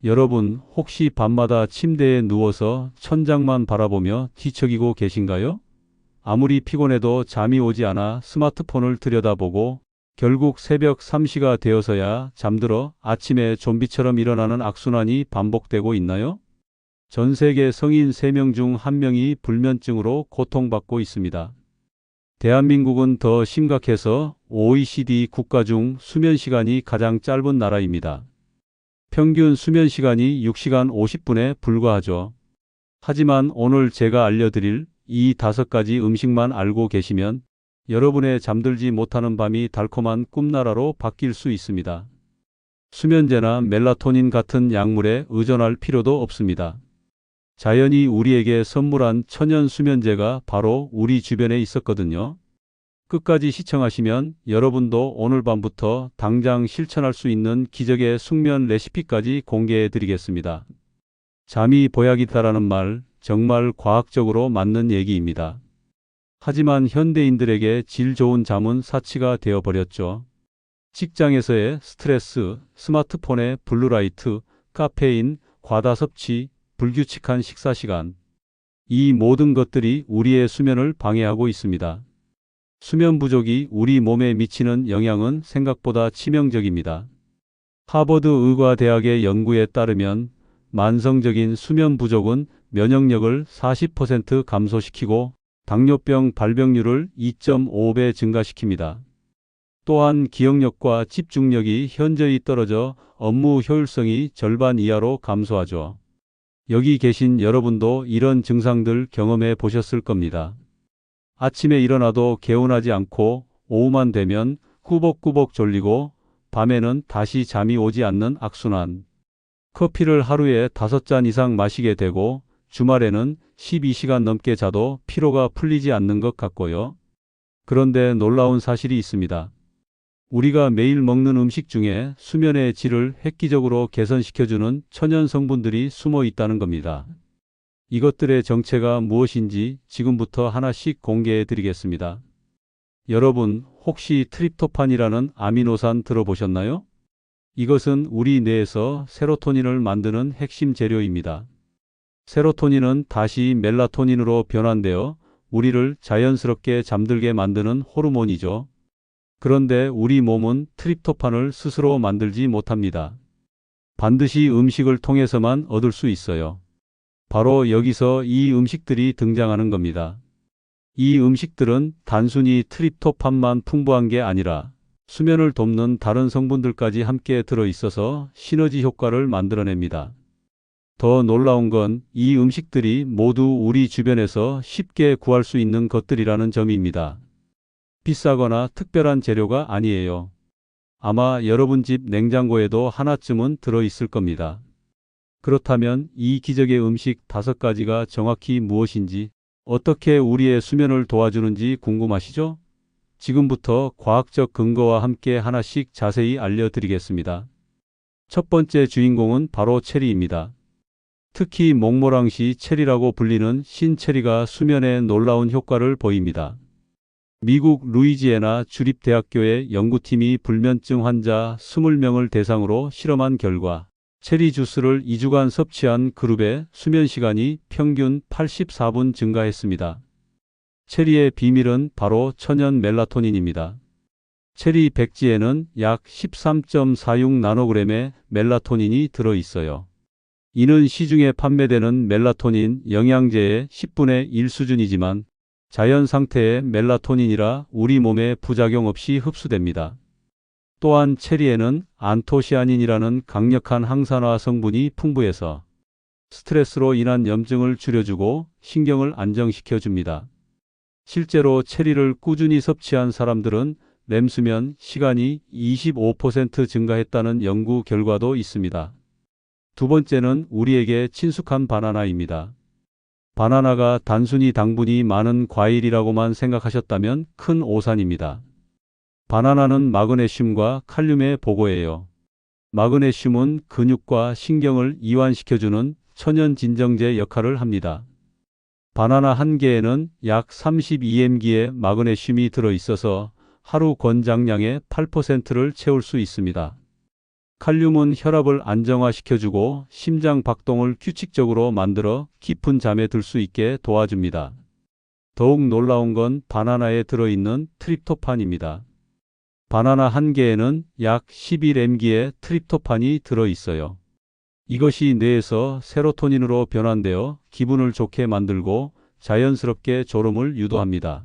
여러분, 혹시 밤마다 침대에 누워서 천장만 바라보며 뒤척이고 계신가요? 아무리 피곤해도 잠이 오지 않아 스마트폰을 들여다보고 결국 새벽 3시가 되어서야 잠들어 아침에 좀비처럼 일어나는 악순환이 반복되고 있나요? 전 세계 성인 3명 중 1명이 불면증으로 고통받고 있습니다. 대한민국은 더 심각해서 OECD 국가 중 수면 시간이 가장 짧은 나라입니다. 평균 수면 시간이 6시간 50분에 불과하죠. 하지만 오늘 제가 알려드릴 이 5가지 음식만 알고 계시면 여러분의 잠들지 못하는 밤이 달콤한 꿈나라로 바뀔 수 있습니다. 수면제나 멜라토닌 같은 약물에 의존할 필요도 없습니다. 자연이 우리에게 선물한 천연 수면제가 바로 우리 주변에 있었거든요. 끝까지 시청하시면 여러분도 오늘 밤부터 당장 실천할 수 있는 기적의 숙면 레시피까지 공개해 드리겠습니다. 잠이 보약이다라는 말, 정말 과학적으로 맞는 얘기입니다. 하지만 현대인들에게 질 좋은 잠은 사치가 되어버렸죠. 직장에서의 스트레스, 스마트폰의 블루라이트, 카페인, 과다 섭취, 불규칙한 식사 시간. 이 모든 것들이 우리의 수면을 방해하고 있습니다. 수면 부족이 우리 몸에 미치는 영향은 생각보다 치명적입니다. 하버드 의과대학의 연구에 따르면 만성적인 수면 부족은 면역력을 40% 감소시키고 당뇨병 발병률을 2.5배 증가시킵니다. 또한 기억력과 집중력이 현저히 떨어져 업무 효율성이 절반 이하로 감소하죠. 여기 계신 여러분도 이런 증상들 경험해 보셨을 겁니다. 아침에 일어나도 개운하지 않고 오후만 되면 꾸벅꾸벅 졸리고 밤에는 다시 잠이 오지 않는 악순환. 커피를 하루에 5잔 이상 마시게 되고 주말에는 12시간 넘게 자도 피로가 풀리지 않는 것 같고요. 그런데 놀라운 사실이 있습니다. 우리가 매일 먹는 음식 중에 수면의 질을 획기적으로 개선시켜주는 천연 성분들이 숨어 있다는 겁니다. 이것들의 정체가 무엇인지 지금부터 하나씩 공개해 드리겠습니다. 여러분, 혹시 트립토판이라는 아미노산 들어보셨나요? 이것은 우리 뇌에서 세로토닌을 만드는 핵심 재료입니다. 세로토닌은 다시 멜라토닌으로 변환되어 우리를 자연스럽게 잠들게 만드는 호르몬이죠. 그런데 우리 몸은 트립토판을 스스로 만들지 못합니다. 반드시 음식을 통해서만 얻을 수 있어요. 바로 여기서 이 음식들이 등장하는 겁니다. 이 음식들은 단순히 트립토판만 풍부한 게 아니라 수면을 돕는 다른 성분들까지 함께 들어있어서 시너지 효과를 만들어냅니다. 더 놀라운 건 이 음식들이 모두 우리 주변에서 쉽게 구할 수 있는 것들이라는 점입니다. 비싸거나 특별한 재료가 아니에요. 아마 여러분 집 냉장고에도 하나쯤은 들어있을 겁니다. 그렇다면 이 기적의 음식 5가지가 정확히 무엇인지, 어떻게 우리의 수면을 도와주는지 궁금하시죠? 지금부터 과학적 근거와 함께 하나씩 자세히 알려드리겠습니다. 첫 번째 주인공은 바로 체리입니다. 특히 몽모랑시 체리라고 불리는 신체리가 수면에 놀라운 효과를 보입니다. 미국 루이지애나 주립대학교의 연구팀이 불면증 환자 20명을 대상으로 실험한 결과 체리 주스를 2주간 섭취한 그룹의 수면 시간이 평균 84분 증가했습니다. 체리의 비밀은 바로 천연 멜라토닌입니다. 체리 백지에는 약 13.46 나노그램의 멜라토닌이 들어있어요. 이는 시중에 판매되는 멜라토닌 영양제의 10분의 1 수준이지만 자연 상태의 멜라토닌이라 우리 몸에 부작용 없이 흡수됩니다. 또한 체리에는 안토시아닌이라는 강력한 항산화 성분이 풍부해서 스트레스로 인한 염증을 줄여주고 신경을 안정시켜줍니다. 실제로 체리를 꾸준히 섭취한 사람들은 렘 수면 시간이 25% 증가했다는 연구 결과도 있습니다. 두 번째는 우리에게 친숙한 바나나입니다. 바나나가 단순히 당분이 많은 과일이라고만 생각하셨다면 큰 오산입니다. 바나나는 마그네슘과 칼륨의 보고예요. 마그네슘은 근육과 신경을 이완시켜주는 천연 진정제 역할을 합니다. 바나나 한 개에는 약 32mg의 마그네슘이 들어있어서 하루 권장량의 8%를 채울 수 있습니다. 칼륨은 혈압을 안정화시켜주고 심장 박동을 규칙적으로 만들어 깊은 잠에 들 수 있게 도와줍니다. 더욱 놀라운 건 바나나에 들어있는 트립토판입니다. 바나나 한 개에는 약 11mg의 트립토판이 들어있어요. 이것이 뇌에서 세로토닌으로 변환되어 기분을 좋게 만들고 자연스럽게 졸음을 유도합니다.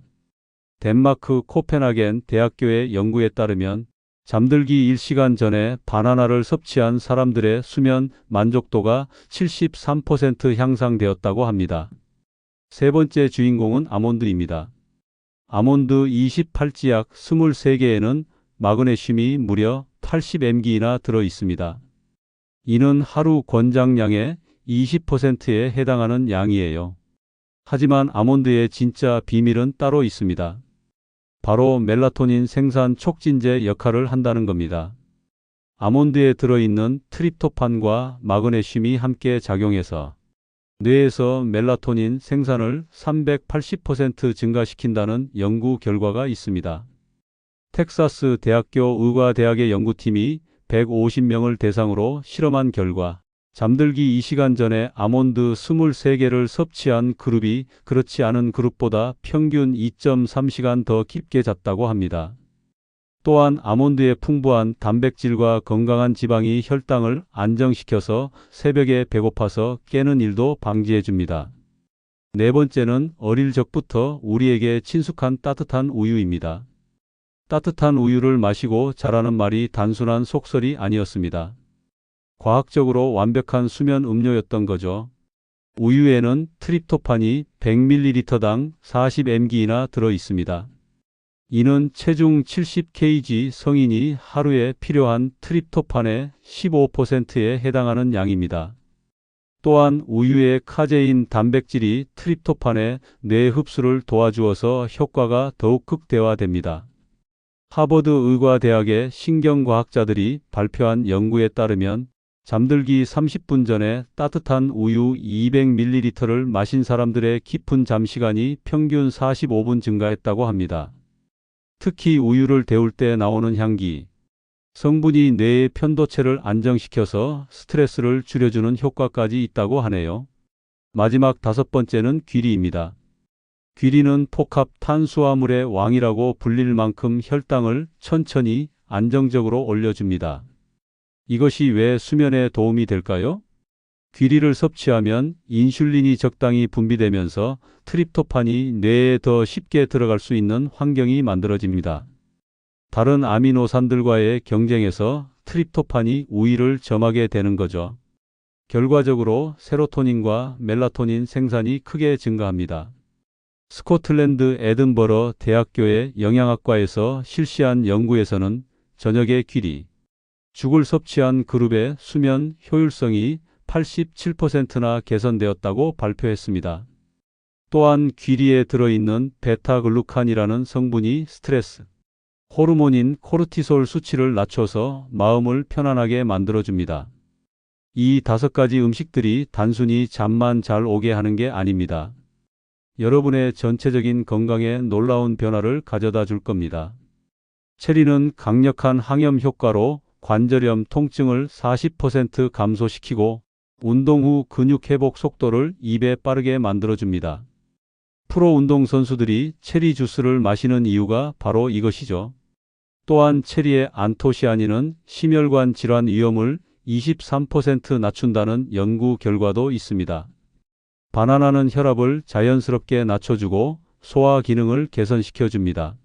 덴마크 코펜하겐 대학교의 연구에 따르면 잠들기 1시간 전에 바나나를 섭취한 사람들의 수면 만족도가 73% 향상되었다고 합니다. 세 번째 주인공은 아몬드입니다. 아몬드 28지약 23개에는 마그네슘이 무려 80mg나 들어 있습니다. 이는 하루 권장량의 20%에 해당하는 양이에요. 하지만 아몬드의 진짜 비밀은 따로 있습니다. 바로 멜라토닌 생산 촉진제 역할을 한다는 겁니다. 아몬드에 들어있는 트립토판과 마그네슘이 함께 작용해서 뇌에서 멜라토닌 생산을 380% 증가시킨다는 연구 결과가 있습니다. 텍사스 대학교 의과대학의 연구팀이 150명을 대상으로 실험한 결과 잠들기 2시간 전에 아몬드 23개를 섭취한 그룹이 그렇지 않은 그룹보다 평균 2.3시간 더 깊게 잤다고 합니다. 또한 아몬드의 풍부한 단백질과 건강한 지방이 혈당을 안정시켜서 새벽에 배고파서 깨는 일도 방지해줍니다. 네 번째는 어릴 적부터 우리에게 친숙한 따뜻한 우유입니다. 따뜻한 우유를 마시고 자라는 말이 단순한 속설이 아니었습니다. 과학적으로 완벽한 수면 음료였던 거죠. 우유에는 트립토판이 100ml당 40mg나 들어 있습니다. 이는 체중 70kg 성인이 하루에 필요한 트립토판의 15%에 해당하는 양입니다. 또한 우유의 카제인 단백질이 트립토판의 뇌 흡수를 도와주어서 효과가 더욱 극대화됩니다. 하버드 의과대학의 신경과학자들이 발표한 연구에 따르면 잠들기 30분 전에 따뜻한 우유 200ml를 마신 사람들의 깊은 잠 시간이 평균 45분 증가했다고 합니다. 특히 우유를 데울 때 나오는 향기, 성분이 뇌의 편도체를 안정시켜서 스트레스를 줄여주는 효과까지 있다고 하네요. 마지막 다섯 번째는 귀리입니다. 귀리는 복합 탄수화물의 왕이라고 불릴 만큼 혈당을 천천히 안정적으로 올려줍니다. 이것이 왜 수면에 도움이 될까요? 귀리를 섭취하면 인슐린이 적당히 분비되면서 트립토판이 뇌에 더 쉽게 들어갈 수 있는 환경이 만들어집니다. 다른 아미노산들과의 경쟁에서 트립토판이 우위를 점하게 되는 거죠. 결과적으로 세로토닌과 멜라토닌 생산이 크게 증가합니다. 스코틀랜드 에든버러 대학교의 영양학과에서 실시한 연구에서는 저녁에 귀리, 죽을 섭취한 그룹의 수면 효율성이 87%나 개선되었다고 발표했습니다. 또한 귀리에 들어있는 베타글루칸이라는 성분이 스트레스 호르몬인 코르티솔 수치를 낮춰서 마음을 편안하게 만들어줍니다. 이 5가지 음식들이 단순히 잠만 잘 오게 하는 게 아닙니다. 여러분의 전체적인 건강에 놀라운 변화를 가져다 줄 겁니다. 체리는 강력한 항염 효과로 관절염 통증을 40% 감소시키고 운동 후 근육 회복 속도를 2배 빠르게 만들어줍니다. 프로 운동 선수들이 체리 주스를 마시는 이유가 바로 이것이죠. 또한 체리의 안토시아닌은 심혈관 질환 위험을 23% 낮춘다는 연구 결과도 있습니다. 바나나는 혈압을 자연스럽게 낮춰주고 소화 기능을 개선시켜줍니다.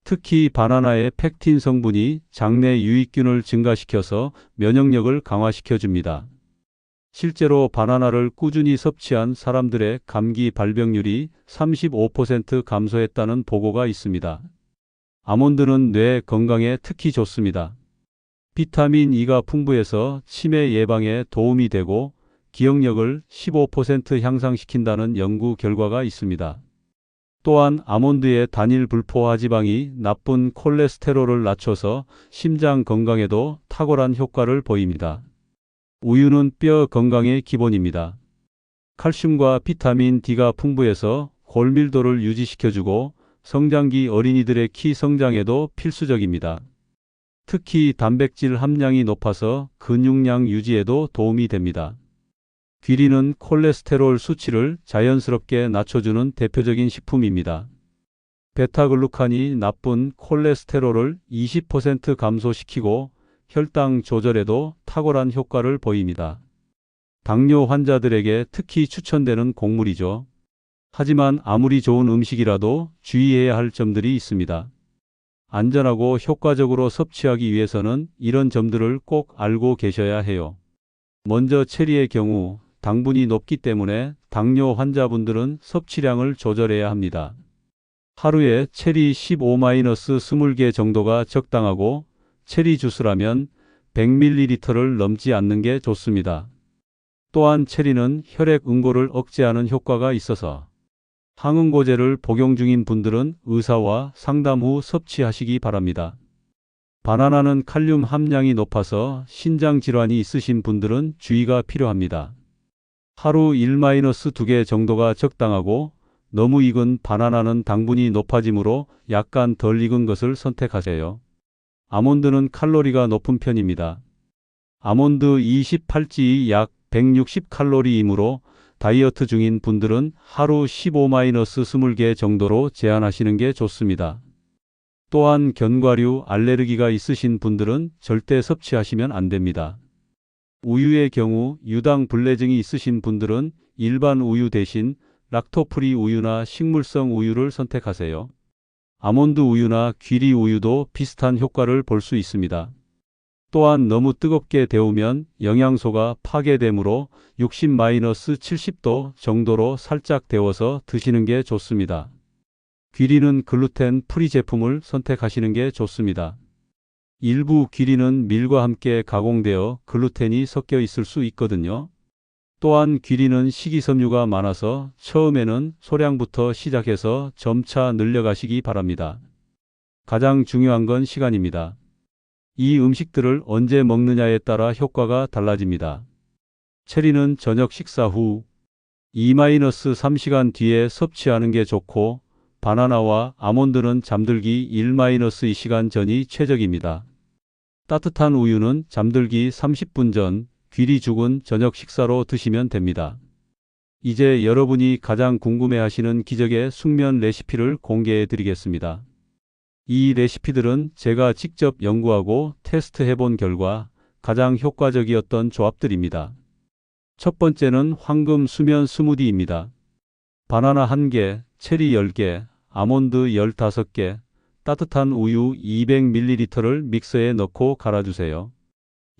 특히 바나나의 펙틴 성분이 장내 유익균을 증가시켜서 면역력을 강화시켜줍니다. 실제로 바나나를 꾸준히 섭취한 사람들의 감기 발병률이 35% 감소했다는 보고가 있습니다. 아몬드는 뇌 건강에 특히 좋습니다. 비타민 E가 풍부해서 치매 예방에 도움이 되고 기억력을 15% 향상시킨다는 연구 결과가 있습니다. 또한 아몬드의 단일 불포화 지방이 나쁜 콜레스테롤을 낮춰서 심장 건강에도 탁월한 효과를 보입니다. 우유는 뼈 건강의 기본입니다. 칼슘과 비타민 D가 풍부해서 골밀도를 유지시켜주고 성장기 어린이들의 키 성장에도 필수적입니다. 특히 단백질 함량이 높아서 근육량 유지에도 도움이 됩니다. 귀리는 콜레스테롤 수치를 자연스럽게 낮춰주는 대표적인 식품입니다. 베타글루칸이 나쁜 콜레스테롤을 20% 감소시키고 혈당 조절에도 탁월한 효과를 보입니다. 당뇨 환자들에게 특히 추천되는 곡물이죠. 하지만 아무리 좋은 음식이라도 주의해야 할 점들이 있습니다. 안전하고 효과적으로 섭취하기 위해서는 이런 점들을 꼭 알고 계셔야 해요. 먼저 체리의 경우 당분이 높기 때문에 당뇨 환자분들은 섭취량을 조절해야 합니다. 하루에 체리 15-20개 정도가 적당하고 체리 주스라면 100ml를 넘지 않는 게 좋습니다. 또한 체리는 혈액 응고를 억제하는 효과가 있어서 항응고제를 복용 중인 분들은 의사와 상담 후 섭취하시기 바랍니다. 바나나는 칼륨 함량이 높아서 신장 질환이 있으신 분들은 주의가 필요합니다. 하루 1-2개 정도가 적당하고 너무 익은 바나나는 당분이 높아지므로 약간 덜 익은 것을 선택하세요. 아몬드는 칼로리가 높은 편입니다. 아몬드 28지 약 160칼로리이므로 다이어트 중인 분들은 하루 15-20개 정도로 제한하시는 게 좋습니다. 또한 견과류 알레르기가 있으신 분들은 절대 섭취하시면 안 됩니다. 우유의 경우 유당 불내증이 있으신 분들은 일반 우유 대신 락토프리 우유나 식물성 우유를 선택하세요. 아몬드 우유나 귀리 우유도 비슷한 효과를 볼 수 있습니다. 또한 너무 뜨겁게 데우면 영양소가 파괴되므로 60-70도 정도로 살짝 데워서 드시는 게 좋습니다. 귀리는 글루텐 프리 제품을 선택하시는 게 좋습니다. 일부 귀리는 밀과 함께 가공되어 글루텐이 섞여 있을 수 있거든요. 또한 귀리는 식이섬유가 많아서 처음에는 소량부터 시작해서 점차 늘려가시기 바랍니다. 가장 중요한 건 시간입니다. 이 음식들을 언제 먹느냐에 따라 효과가 달라집니다. 체리는 저녁 식사 후 2-3시간 뒤에 섭취하는 게 좋고 바나나와 아몬드는 잠들기 1-2시간 전이 최적입니다. 따뜻한 우유는 잠들기 30분 전, 귀리죽은 저녁 식사로 드시면 됩니다. 이제 여러분이 가장 궁금해하시는 기적의 숙면 레시피를 공개해 드리겠습니다. 이 레시피들은 제가 직접 연구하고 테스트해 본 결과 가장 효과적이었던 조합들입니다. 첫 번째는 황금 수면 스무디입니다. 바나나 1개, 체리 10개, 아몬드 15개, 따뜻한 우유 200ml를 믹서에 넣고 갈아주세요.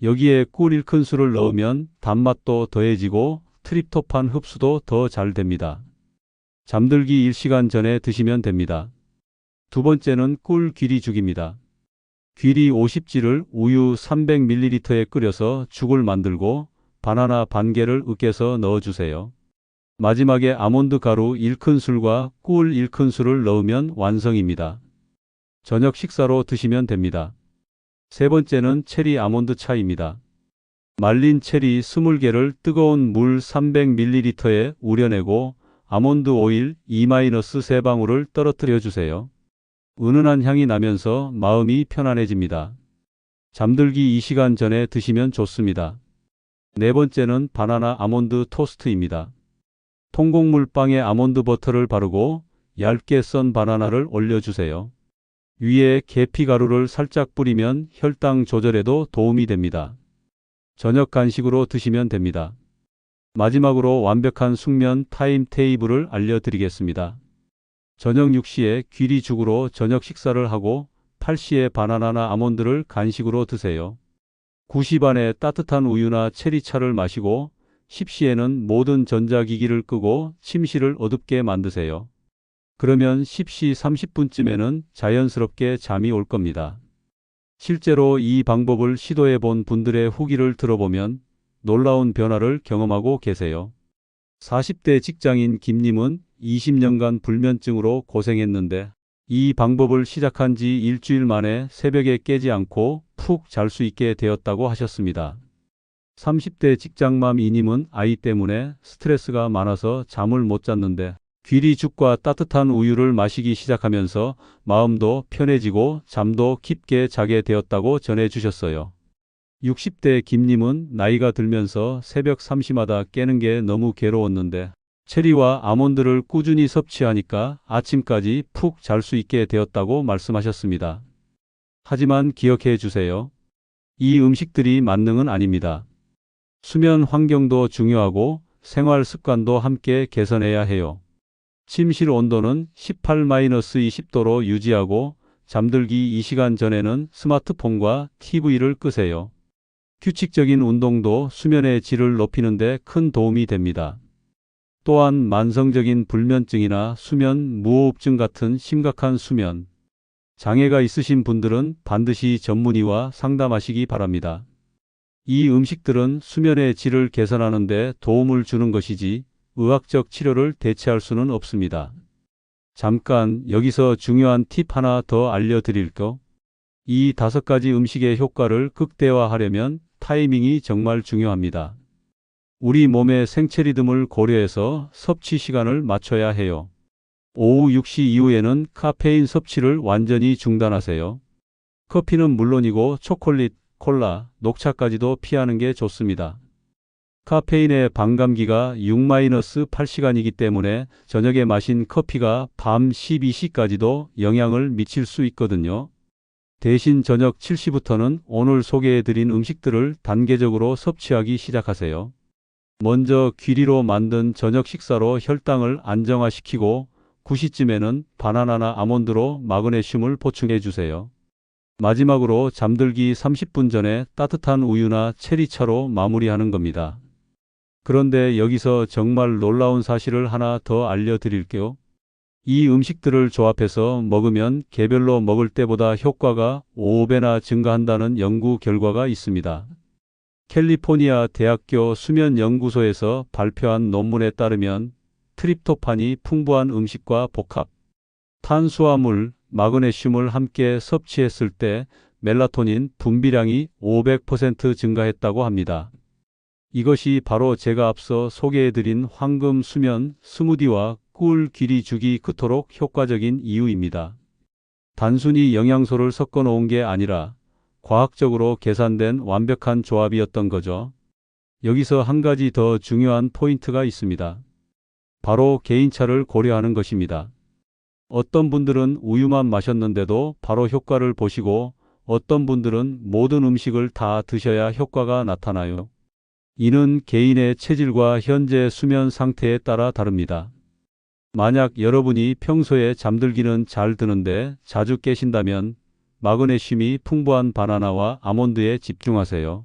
여기에 꿀 1큰술을 넣으면 단맛도 더해지고 트립토판 흡수도 더 잘 됩니다. 잠들기 1시간 전에 드시면 됩니다. 두 번째는 꿀 귀리죽입니다. 귀리 50지를 우유 300ml에 끓여서 죽을 만들고 바나나 반 개를 으깨서 넣어주세요. 마지막에 아몬드 가루 1큰술과 꿀 1큰술을 넣으면 완성입니다. 저녁 식사로 드시면 됩니다. 세 번째는 체리 아몬드 차입니다. 말린 체리 20개를 뜨거운 물 300ml에 우려내고 아몬드 오일 2-3방울을 떨어뜨려 주세요. 은은한 향이 나면서 마음이 편안해집니다. 잠들기 2시간 전에 드시면 좋습니다. 네 번째는 바나나 아몬드 토스트입니다. 통곡물 빵에 아몬드 버터를 바르고 얇게 썬 바나나를 올려주세요. 위에 계피 가루를 살짝 뿌리면 혈당 조절에도 도움이 됩니다. 저녁 간식으로 드시면 됩니다. 마지막으로 완벽한 숙면 타임 테이블을 알려드리겠습니다. 저녁 6시에 귀리죽으로 저녁 식사를 하고 8시에 바나나나 아몬드를 간식으로 드세요. 9시 반에 따뜻한 우유나 체리차를 마시고 10시에는 모든 전자기기를 끄고 침실을 어둡게 만드세요. 그러면 10시 30분쯤에는 자연스럽게 잠이 올 겁니다. 실제로 이 방법을 시도해 본 분들의 후기를 들어보면 놀라운 변화를 경험하고 계세요. 40대 직장인 김님은 20년간 불면증으로 고생했는데 이 방법을 시작한 지 일주일 만에 새벽에 깨지 않고 푹 잘 수 있게 되었다고 하셨습니다. 30대 직장맘 이님은 아이 때문에 스트레스가 많아서 잠을 못 잤는데 귀리죽과 따뜻한 우유를 마시기 시작하면서 마음도 편해지고 잠도 깊게 자게 되었다고 전해주셨어요. 60대 김님은 나이가 들면서 새벽 3시마다 깨는 게 너무 괴로웠는데 체리와 아몬드를 꾸준히 섭취하니까 아침까지 푹 잘 수 있게 되었다고 말씀하셨습니다. 하지만 기억해 주세요. 이 음식들이 만능은 아닙니다. 수면 환경도 중요하고 생활 습관도 함께 개선해야 해요. 침실 온도는 18-20도로 유지하고 잠들기 2시간 전에는 스마트폰과 TV를 끄세요. 규칙적인 운동도 수면의 질을 높이는 데 큰 도움이 됩니다. 또한 만성적인 불면증이나 수면 무호흡증 같은 심각한 수면 장애가 있으신 분들은 반드시 전문의와 상담하시기 바랍니다. 이 음식들은 수면의 질을 개선하는 데 도움을 주는 것이지 의학적 치료를 대체할 수는 없습니다. 잠깐 여기서 중요한 팁 하나 더 알려드릴게요. 이 5가지 음식의 효과를 극대화하려면 타이밍이 정말 중요합니다. 우리 몸의 생체 리듬을 고려해서 섭취 시간을 맞춰야 해요. 오후 6시 이후에는 카페인 섭취를 완전히 중단하세요. 커피는 물론이고 초콜릿, 콜라, 녹차까지도 피하는 게 좋습니다. 카페인의 반감기가 6-8시간이기 때문에 저녁에 마신 커피가 밤 12시까지도 영향을 미칠 수 있거든요. 대신 저녁 7시부터는 오늘 소개해드린 음식들을 단계적으로 섭취하기 시작하세요. 먼저 귀리로 만든 저녁 식사로 혈당을 안정화시키고 9시쯤에는 바나나나 아몬드로 마그네슘을 보충해 주세요. 마지막으로 잠들기 30분 전에 따뜻한 우유나 체리차로 마무리하는 겁니다. 그런데 여기서 정말 놀라운 사실을 하나 더 알려드릴게요. 이 음식들을 조합해서 먹으면 개별로 먹을 때보다 효과가 5배나 증가한다는 연구 결과가 있습니다. 캘리포니아 대학교 수면연구소에서 발표한 논문에 따르면 트립토판이 풍부한 음식과 복합, 탄수화물, 마그네슘을 함께 섭취했을 때 멜라토닌 분비량이 500% 증가했다고 합니다. 이것이 바로 제가 앞서 소개해드린 황금 수면 스무디와 꿀 귀리죽이 그토록 효과적인 이유입니다. 단순히 영양소를 섞어 놓은 게 아니라 과학적으로 계산된 완벽한 조합이었던 거죠. 여기서 한 가지 더 중요한 포인트가 있습니다. 바로 개인차를 고려하는 것입니다. 어떤 분들은 우유만 마셨는데도 바로 효과를 보시고 어떤 분들은 모든 음식을 다 드셔야 효과가 나타나요. 이는 개인의 체질과 현재 수면 상태에 따라 다릅니다. 만약 여러분이 평소에 잠들기는 잘 드는데 자주 깨신다면 마그네슘이 풍부한 바나나와 아몬드에 집중하세요.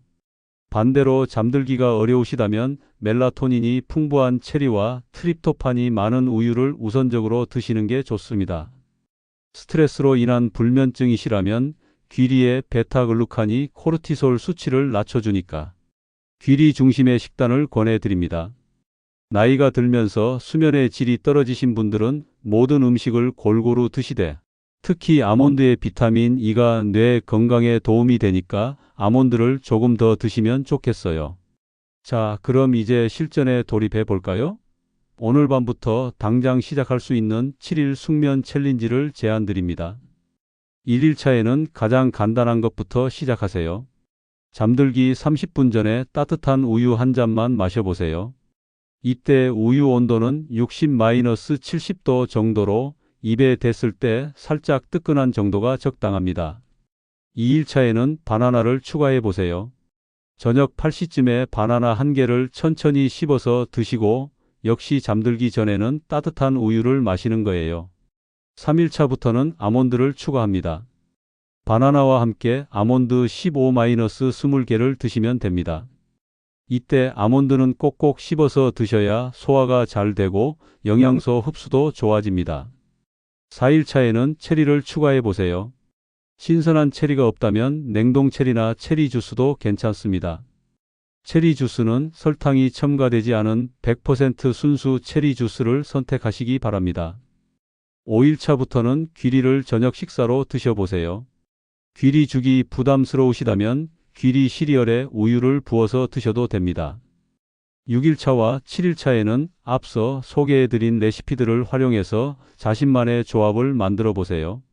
반대로 잠들기가 어려우시다면 멜라토닌이 풍부한 체리와 트립토판이 많은 우유를 우선적으로 드시는 게 좋습니다. 스트레스로 인한 불면증이시라면 귀리의 베타글루칸이 코르티솔 수치를 낮춰주니까 귀리 중심의 식단을 권해드립니다. 나이가 들면서 수면의 질이 떨어지신 분들은 모든 음식을 골고루 드시되 특히 아몬드의 비타민 E가 뇌 건강에 도움이 되니까 아몬드를 조금 더 드시면 좋겠어요. 자, 그럼 이제 실전에 돌입해 볼까요? 오늘 밤부터 당장 시작할 수 있는 7일 숙면 챌린지를 제안드립니다. 1일차에는 가장 간단한 것부터 시작하세요. 잠들기 30분 전에 따뜻한 우유 한 잔만 마셔보세요. 이때 우유 온도는 60-70도 정도로 입에 댔을 때 살짝 뜨끈한 정도가 적당합니다. 2일차에는 바나나를 추가해 보세요. 저녁 8시쯤에 바나나 한 개를 천천히 씹어서 드시고 역시 잠들기 전에는 따뜻한 우유를 마시는 거예요. 3일차부터는 아몬드를 추가합니다. 바나나와 함께 아몬드 15-20개를 드시면 됩니다. 이때 아몬드는 꼭꼭 씹어서 드셔야 소화가 잘 되고 영양소 흡수도 좋아집니다. 4일차에는 체리를 추가해 보세요. 신선한 체리가 없다면 냉동 체리나 체리 주스도 괜찮습니다. 체리 주스는 설탕이 첨가되지 않은 100% 순수 체리 주스를 선택하시기 바랍니다. 5일차부터는 귀리를 저녁 식사로 드셔보세요. 귀리죽이 부담스러우시다면 귀리 시리얼에 우유를 부어서 드셔도 됩니다. 6일차와 7일차에는 앞서 소개해드린 레시피들을 활용해서 자신만의 조합을 만들어 보세요.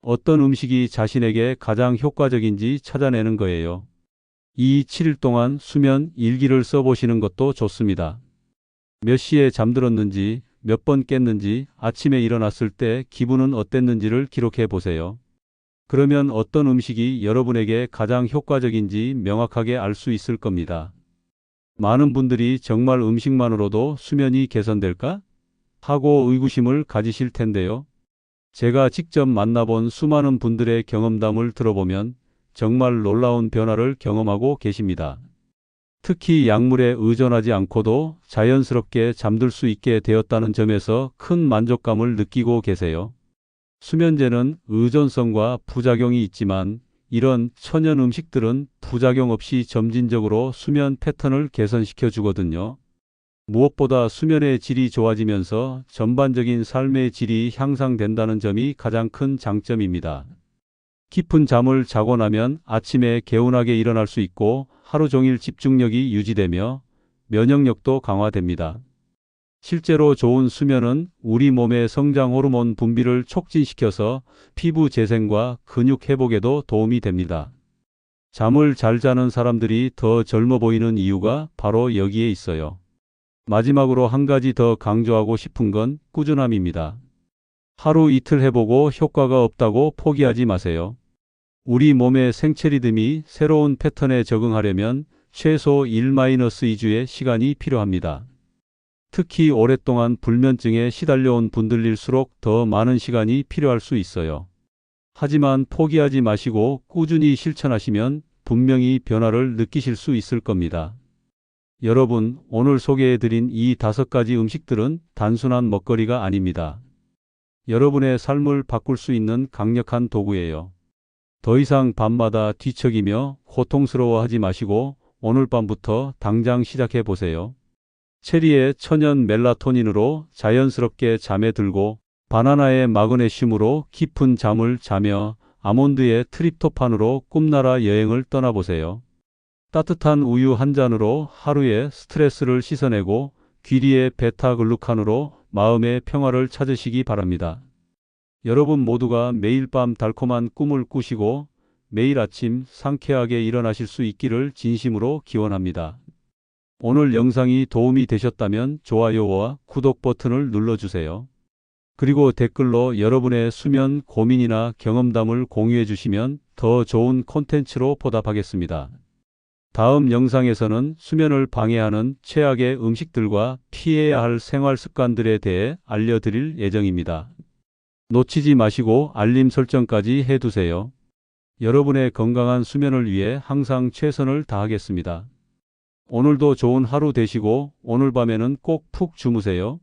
어떤 음식이 자신에게 가장 효과적인지 찾아내는 거예요. 이 7일 동안 수면 일기를 써보시는 것도 좋습니다. 몇 시에 잠들었는지, 몇 번 깼는지, 아침에 일어났을 때 기분은 어땠는지를 기록해 보세요. 그러면 어떤 음식이 여러분에게 가장 효과적인지 명확하게 알 수 있을 겁니다. 많은 분들이 정말 음식만으로도 수면이 개선될까? 하고 의구심을 가지실 텐데요. 제가 직접 만나본 수많은 분들의 경험담을 들어보면 정말 놀라운 변화를 경험하고 계십니다. 특히 약물에 의존하지 않고도 자연스럽게 잠들 수 있게 되었다는 점에서 큰 만족감을 느끼고 계세요. 수면제는 의존성과 부작용이 있지만 이런 천연 음식들은 부작용 없이 점진적으로 수면 패턴을 개선시켜 주거든요. 무엇보다 수면의 질이 좋아지면서 전반적인 삶의 질이 향상된다는 점이 가장 큰 장점입니다. 깊은 잠을 자고 나면 아침에 개운하게 일어날 수 있고 하루 종일 집중력이 유지되며 면역력도 강화됩니다. 실제로 좋은 수면은 우리 몸의 성장 호르몬 분비를 촉진시켜서 피부 재생과 근육 회복에도 도움이 됩니다. 잠을 잘 자는 사람들이 더 젊어 보이는 이유가 바로 여기에 있어요. 마지막으로 한 가지 더 강조하고 싶은 건 꾸준함입니다. 하루 이틀 해보고 효과가 없다고 포기하지 마세요. 우리 몸의 생체 리듬이 새로운 패턴에 적응하려면 최소 1-2주의 시간이 필요합니다. 특히 오랫동안 불면증에 시달려온 분들일수록 더 많은 시간이 필요할 수 있어요. 하지만 포기하지 마시고 꾸준히 실천하시면 분명히 변화를 느끼실 수 있을 겁니다. 여러분, 오늘 소개해드린 이 5가지 음식들은 단순한 먹거리가 아닙니다. 여러분의 삶을 바꿀 수 있는 강력한 도구예요. 더 이상 밤마다 뒤척이며 고통스러워하지 마시고 오늘 밤부터 당장 시작해 보세요. 체리의 천연 멜라토닌으로 자연스럽게 잠에 들고 바나나의 마그네슘으로 깊은 잠을 자며 아몬드의 트립토판으로 꿈나라 여행을 떠나보세요. 따뜻한 우유 한 잔으로 하루의 스트레스를 씻어내고 귀리의 베타글루칸으로 마음의 평화를 찾으시기 바랍니다. 여러분 모두가 매일 밤 달콤한 꿈을 꾸시고 매일 아침 상쾌하게 일어나실 수 있기를 진심으로 기원합니다. 오늘 영상이 도움이 되셨다면 좋아요와 구독 버튼을 눌러주세요. 그리고 댓글로 여러분의 수면 고민이나 경험담을 공유해 주시면 더 좋은 콘텐츠로 보답하겠습니다. 다음 영상에서는 수면을 방해하는 최악의 음식들과 피해야 할 생활 습관들에 대해 알려드릴 예정입니다. 놓치지 마시고 알림 설정까지 해두세요. 여러분의 건강한 수면을 위해 항상 최선을 다하겠습니다. 오늘도 좋은 하루 되시고 오늘 밤에는 꼭 푹 주무세요.